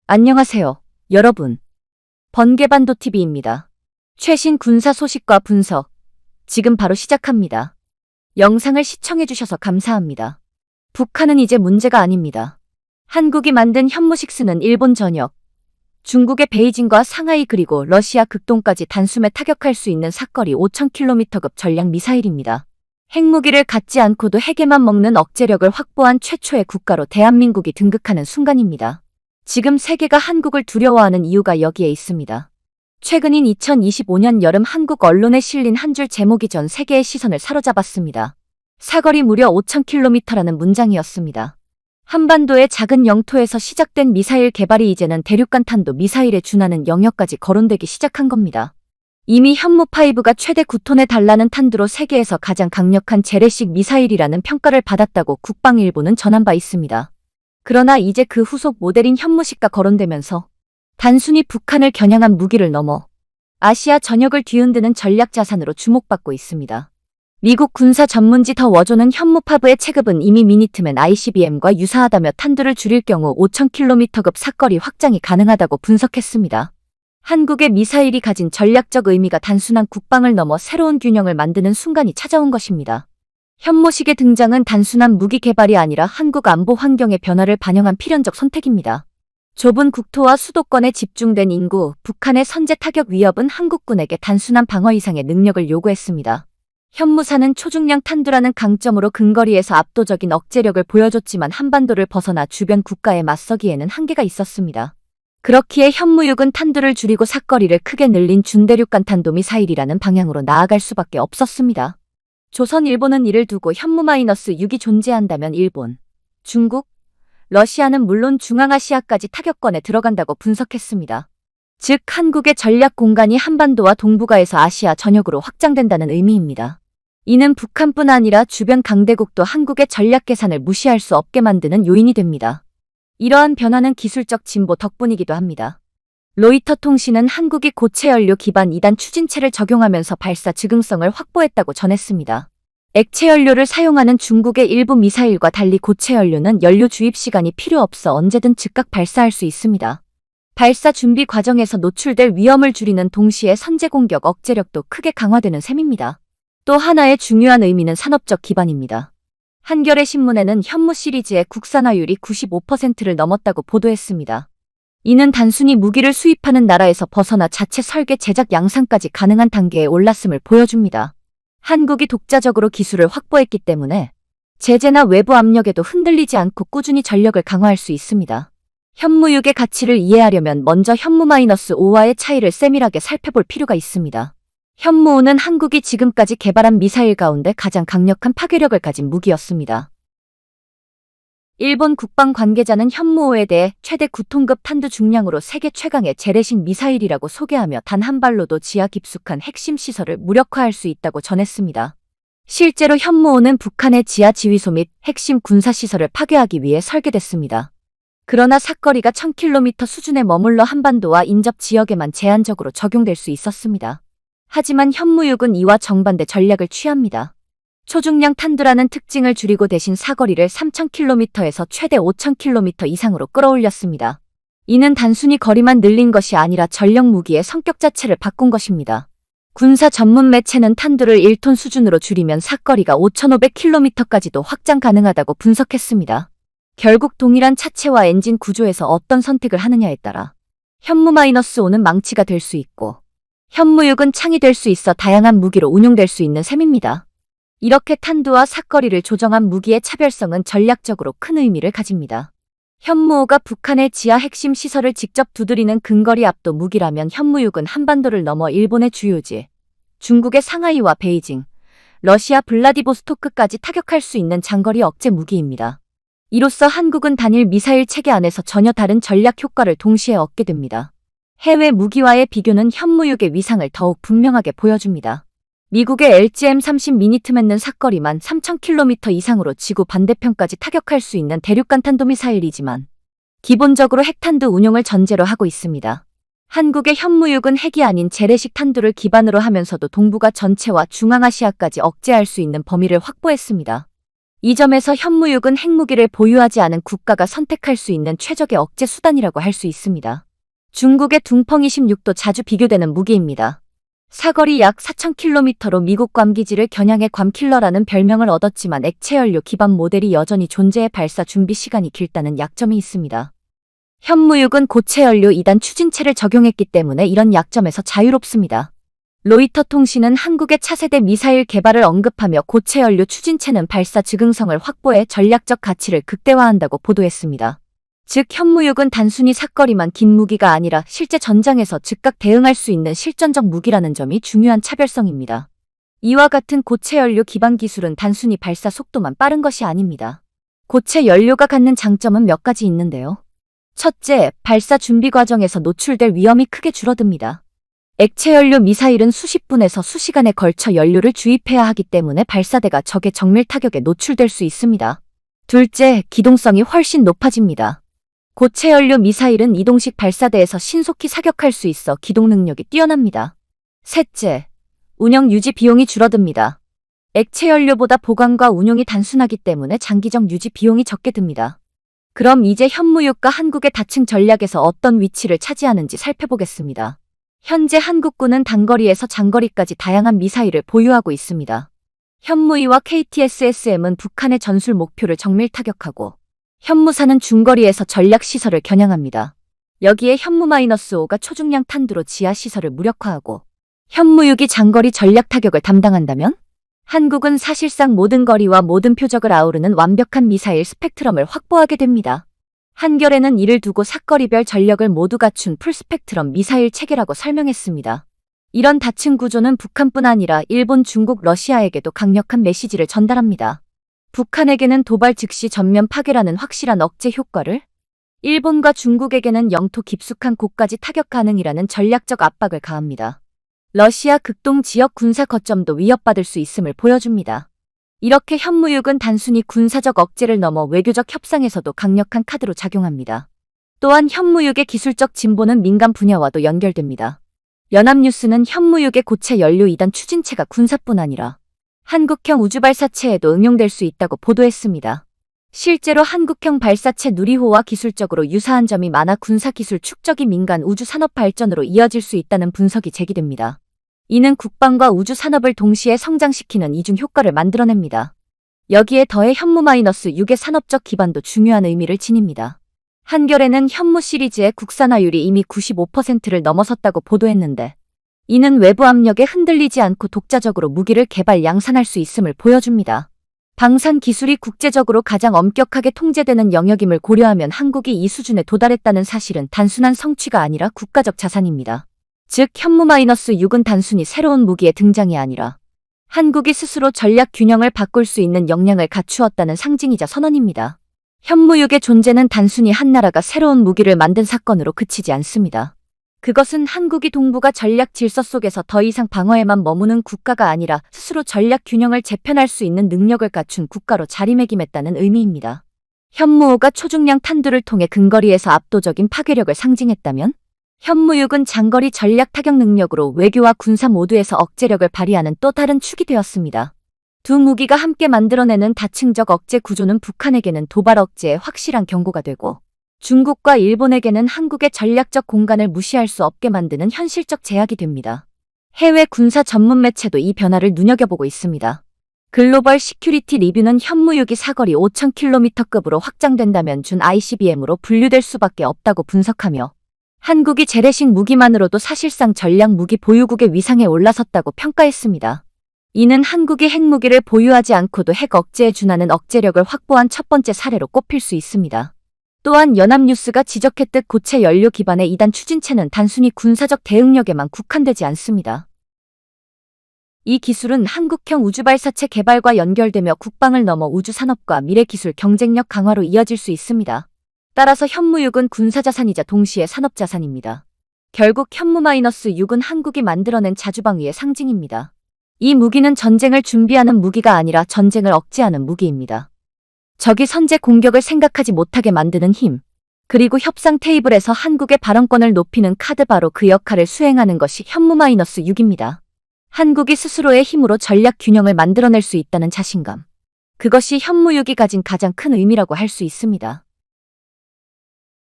안녕하세요, 여러분. 번개반도TV입니다. 최신 군사 소식과 분석, 지금 바로 시작합니다. 영상을 시청해주셔서 감사합니다. 북한은 이제 문제가 아닙니다. 한국이 만든 현무6는 일본 전역, 중국의 베이징과 상하이 그리고 러시아 극동까지 단숨에 타격할 수 있는 사거리 5000km급 전략 미사일입니다. 핵무기를 갖지 않고도 핵에만 먹는 억제력을 확보한 최초의 국가로 대한민국이 등극하는 순간입니다. 지금 세계가 한국을 두려워하는 이유가 여기에 있습니다. 최근인 2025년 여름 한국 언론에 실린 한 줄 제목이 전 세계의 시선을 사로잡았습니다. 사거리 무려 5000km라는 문장이었습니다. 한반도의 작은 영토에서 시작된 미사일 개발이 이제는 대륙간 탄도 미사일에 준하는 영역까지 거론되기 시작한 겁니다. 이미 현무5가 최대 9톤에 달하는 탄두로 세계에서 가장 강력한 재래식 미사일이라는 평가를 받았다고 국방일보는 전한 바 있습니다. 그러나 이제 그 후속 모델인 현무10가 거론되면서 단순히 북한을 겨냥한 무기를 넘어 아시아 전역을 뒤흔드는 전략 자산으로 주목받고 있습니다. 미국 군사 전문지 더 워조는 현무5의 체급은 이미 미니트맨 ICBM과 유사하다며 탄두를 줄일 경우 5000km급 사거리 확장이 가능하다고 분석했습니다. 한국의 미사일이 가진 전략적 의미가 단순한 국방을 넘어 새로운 균형을 만드는 순간이 찾아온 것입니다. 현무식의 등장은 단순한 무기 개발이 아니라 한국 안보 환경의 변화를 반영한 필연적 선택입니다. 좁은 국토와 수도권에 집중된 인구, 북한의 선제 타격 위협은 한국군에게 단순한 방어 이상의 능력을 요구했습니다. 현무사는 초중량 탄두라는 강점으로 근거리에서 압도적인 억제력을 보여줬지만 한반도를 벗어나 주변 국가에 맞서기에는 한계가 있었습니다. 그렇기에 현무6은 탄두를 줄이고 사거리를 크게 늘린 준대륙간 탄도미사일이라는 방향으로 나아갈 수밖에 없었습니다. 조선일보는 이를 두고 현무-6이 존재한다면 일본, 중국, 러시아는 물론 중앙아시아까지 타격권에 들어간다고 분석했습니다. 즉 한국의 전략 공간이 한반도와 동북아에서 아시아 전역으로 확장된다는 의미입니다. 이는 북한뿐 아니라 주변 강대국도 한국의 전략 계산을 무시할 수 없게 만드는 요인이 됩니다. 이러한 변화는 기술적 진보 덕분이기도 합니다. 로이터 통신은 한국이 고체 연료 기반 2단 추진체를 적용하면서 발사 즉흥성을 확보했다고 전했습니다. 액체 연료를 사용하는 중국의 일부 미사일과 달리 고체 연료는 연료 주입 시간이 필요 없어 언제든 즉각 발사할 수 있습니다. 발사 준비 과정에서 노출될 위험을 줄이는 동시에 선제 공격 억제력도 크게 강화되는 셈입니다. 또 하나의 중요한 의미는 산업적 기반입니다. 한겨레 신문에는 현무 시리즈의 국산화율이 95%를 넘었다고 보도했습니다. 이는 단순히 무기를 수입하는 나라에서 벗어나 자체 설계 제작 양산까지 가능한 단계에 올랐음을 보여줍니다. 한국이 독자적으로 기술을 확보했기 때문에 제재나 외부 압력에도 흔들리지 않고 꾸준히 전력을 강화할 수 있습니다. 현무6의 가치를 이해하려면 먼저 현무-5와의 차이를 세밀하게 살펴볼 필요가 있습니다. 현무5는 한국이 지금까지 개발한 미사일 가운데 가장 강력한 파괴력을 가진 무기였습니다. 일본 국방 관계자는 현무5에 대해 최대 9톤급 탄두 중량으로 세계 최강의 재래식 미사일이라고 소개하며 단 한 발로도 지하 깊숙한 핵심 시설을 무력화할 수 있다고 전했습니다. 실제로 현무5는 북한의 지하 지휘소 및 핵심 군사시설을 파괴하기 위해 설계됐습니다. 그러나 사거리가 1000km 수준에 머물러 한반도와 인접 지역에만 제한적으로 적용될 수 있었습니다. 하지만 현무6은 이와 정반대 전략을 취합니다. 초중량 탄두라는 특징을 줄이고 대신 사거리를 3000km에서 최대 5000km 이상으로 끌어올렸습니다. 이는 단순히 거리만 늘린 것이 아니라 전력 무기의 성격 자체를 바꾼 것입니다. 군사 전문 매체는 탄두를 1톤 수준으로 줄이면 사거리가 5500km까지도 확장 가능하다고 분석했습니다. 결국 동일한 차체와 엔진 구조에서 어떤 선택을 하느냐에 따라 현무-5는 망치가 될 수 있고 현무6은 창이 될 수 있어 다양한 무기로 운용될 수 있는 셈입니다. 이렇게 탄두와 사거리를 조정한 무기의 차별성은 전략적으로 큰 의미를 가집니다. 현무5가 북한의 지하 핵심 시설을 직접 두드리는 근거리 압도 무기라면 현무6은 한반도를 넘어 일본의 주요지, 중국의 상하이와 베이징, 러시아 블라디보스토크까지 타격할 수 있는 장거리 억제 무기입니다. 이로써 한국은 단일 미사일 체계 안에서 전혀 다른 전략 효과를 동시에 얻게 됩니다. 해외 무기와의 비교는 현무6의 위상을 더욱 분명하게 보여줍니다. 미국의 LGM-30 미니트맨은 사거리만 3000km 이상으로 지구 반대편까지 타격할 수 있는 대륙간 탄도미사일이지만 기본적으로 핵탄두 운용을 전제로 하고 있습니다. 한국의 현무6은 핵이 아닌 재래식 탄두를 기반으로 하면서도 동북아 전체와 중앙아시아까지 억제할 수 있는 범위를 확보했습니다. 이 점에서 현무육은 핵무기를 보유하지 않은 국가가 선택할 수 있는 최적의 억제 수단이라고 할 수 있습니다. 중국의 둥펑 26도 자주 비교되는 무기입니다. 사거리 약 4,000km로 미국 괌기지를 겨냥해 괌킬러라는 별명을 얻었지만 액체연료 기반 모델이 여전히 존재해 발사 준비 시간이 길다는 약점이 있습니다. 현무육은 고체연료 2단 추진체를 적용했기 때문에 이런 약점에서 자유롭습니다. 로이터 통신은 한국의 차세대 미사일 개발을 언급하며 고체연료 추진체는 발사 즉흥성을 확보해 전략적 가치를 극대화한다고 보도했습니다. 즉 현무육은 단순히 사거리만 긴 무기가 아니라 실제 전장에서 즉각 대응할 수 있는 실전적 무기라는 점이 중요한 차별성입니다. 이와 같은 고체연료 기반 기술은 단순히 발사 속도만 빠른 것이 아닙니다. 고체 연료가 갖는 장점은 몇 가지 있는데요. 첫째, 발사 준비 과정에서 노출될 위험이 크게 줄어듭니다. 액체연료 미사일은 수십 분에서 수시간에 걸쳐 연료를 주입해야 하기 때문에 발사대가 적의 정밀 타격에 노출될 수 있습니다. 둘째, 기동성이 훨씬 높아집니다. 고체연료 미사일은 이동식 발사대에서 신속히 사격할 수 있어 기동 능력이 뛰어납니다. 셋째, 운영 유지 비용이 줄어듭니다. 액체연료보다 보관과 운용이 단순하기 때문에 장기적 유지 비용이 적게 듭니다. 그럼 이제 현무육과 한국의 다층 전략에서 어떤 위치를 차지하는지 살펴보겠습니다. 현재 한국군은 단거리에서 장거리까지 다양한 미사일을 보유하고 있습니다. 현무이와 KTSSM은 북한의 전술 목표를 정밀 타격하고 현무사는 중거리에서 전략시설을 겨냥합니다. 여기에 현무-5가 초중량 탄두로 지하시설을 무력화하고 현무육이 장거리 전략 타격을 담당한다면 한국은 사실상 모든 거리와 모든 표적을 아우르는 완벽한 미사일 스펙트럼을 확보하게 됩니다. 한겨레는 이를 두고 사거리별 전력을 모두 갖춘 풀스펙트럼 미사일 체계라고 설명했습니다. 이런 다층 구조는 북한뿐 아니라 일본, 중국, 러시아에게도 강력한 메시지를 전달합니다. 북한에게는 도발 즉시 전면 파괴라는 확실한 억제 효과를, 일본과 중국에게는 영토 깊숙한 곳까지 타격 가능이라는 전략적 압박을 가합니다. 러시아 극동 지역 군사 거점도 위협받을 수 있음을 보여줍니다. 이렇게 현무육은 단순히 군사적 억제를 넘어 외교적 협상에서도 강력한 카드로 작용합니다. 또한 현무육의 기술적 진보는 민간 분야와도 연결됩니다. 연합뉴스는 현무육의 고체 연료 2단 추진체가 군사뿐 아니라 한국형 우주발사체에도 응용될 수 있다고 보도했습니다. 실제로 한국형 발사체 누리호와 기술적으로 유사한 점이 많아 군사기술 축적이 민간 우주산업 발전으로 이어질 수 있다는 분석이 제기됩니다. 이는 국방과 우주산업을 동시에 성장시키는 이중 효과를 만들어냅니다. 여기에 더해 현무-6의 산업적 기반도 중요한 의미를 지닙니다. 한겨레는 현무 시리즈의 국산화율이 이미 95%를 넘어섰다고 보도했는데 이는 외부 압력에 흔들리지 않고 독자적으로 무기를 개발 양산할 수 있음을 보여줍니다. 방산 기술이 국제적으로 가장 엄격하게 통제되는 영역임을 고려하면 한국이 이 수준에 도달했다는 사실은 단순한 성취가 아니라 국가적 자산입니다. 즉 현무-6은 단순히 새로운 무기의 등장이 아니라 한국이 스스로 전략 균형을 바꿀 수 있는 역량을 갖추었다는 상징이자 선언입니다. 현무육의 존재는 단순히 한 나라가 새로운 무기를 만든 사건으로 그치지 않습니다. 그것은 한국이 동북아 전략 질서 속에서 더 이상 방어에만 머무는 국가가 아니라 스스로 전략 균형을 재편할 수 있는 능력을 갖춘 국가로 자리매김했다는 의미입니다. 현무-5가 초중량 탄두를 통해 근거리에서 압도적인 파괴력을 상징했다면 현무-6은 장거리 전략 타격 능력으로 외교와 군사 모두에서 억제력을 발휘하는 또 다른 축이 되었습니다. 두 무기가 함께 만들어내는 다층적 억제 구조는 북한에게는 도발 억제의 확실한 경고가 되고 중국과 일본에게는 한국의 전략적 공간을 무시할 수 없게 만드는 현실적 제약이 됩니다. 해외 군사 전문 매체도 이 변화를 눈여겨보고 있습니다. 글로벌 시큐리티 리뷰는 현무-6이 사거리 5,000km급으로 확장된다면 준 ICBM으로 분류될 수밖에 없다고 분석하며 한국이 재래식 무기만으로도 사실상 전략 무기 보유국의 위상에 올라섰다고 평가했습니다. 이는 한국이 핵무기를 보유하지 않고도 핵 억제에 준하는 억제력을 확보한 첫 번째 사례로 꼽힐 수 있습니다. 또한 연합뉴스가 지적했듯 고체 연료 기반의 2단 추진체는 단순히 군사적 대응력에만 국한되지 않습니다. 이 기술은 한국형 우주발사체 개발과 연결되며 국방을 넘어 우주산업과 미래기술 경쟁력 강화로 이어질 수 있습니다. 따라서 현무-6은 군사자산이자 동시에 산업자산입니다. 결국 현무-6은 한국이 만들어낸 자주방위의 상징입니다. 이 무기는 전쟁을 준비하는 무기가 아니라 전쟁을 억제하는 무기입니다. 적이 선제 공격을 생각하지 못하게 만드는 힘, 그리고 협상 테이블에서 한국의 발언권을 높이는 카드, 바로 그 역할을 수행하는 것이 현무-6입니다. 한국이 스스로의 힘으로 전략 균형을 만들어낼 수 있다는 자신감, 그것이 현무육이 가진 가장 큰 의미라고 할 수 있습니다.